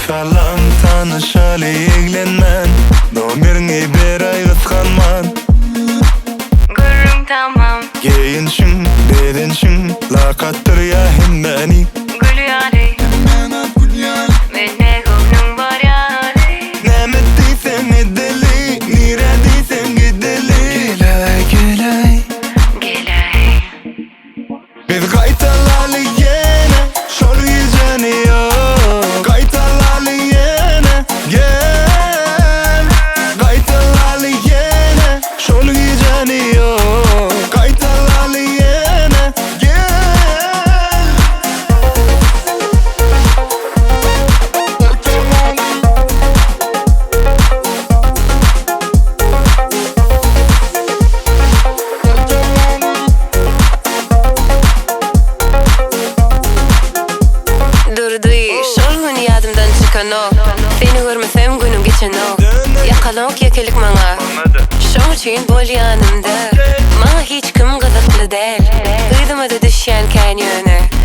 Falan tanışalı ilgilenmen Nomerini bir ay kıskanman Gurrum tamam Giyinşin, dedinşin Lakattır ya himmeni Gülü yari Mene gönlüm var yari Nemettiysen edeli Nirediysen gideli Gelay gelay Gelay Biz kaytalarlı yine Şol yüzeni yok Kaytalarlı yine Gel Kaytalarlı yine Şol yüzeni yok Kaytalarlı yine Gel Durdu şol gün yadımdan çıkan o Seni görmesem günüm geçen o Yakalok yekelik mana Şol için bol yanımda Mana hiç kim kızıklı değil Kıydımadı düşen kanyonu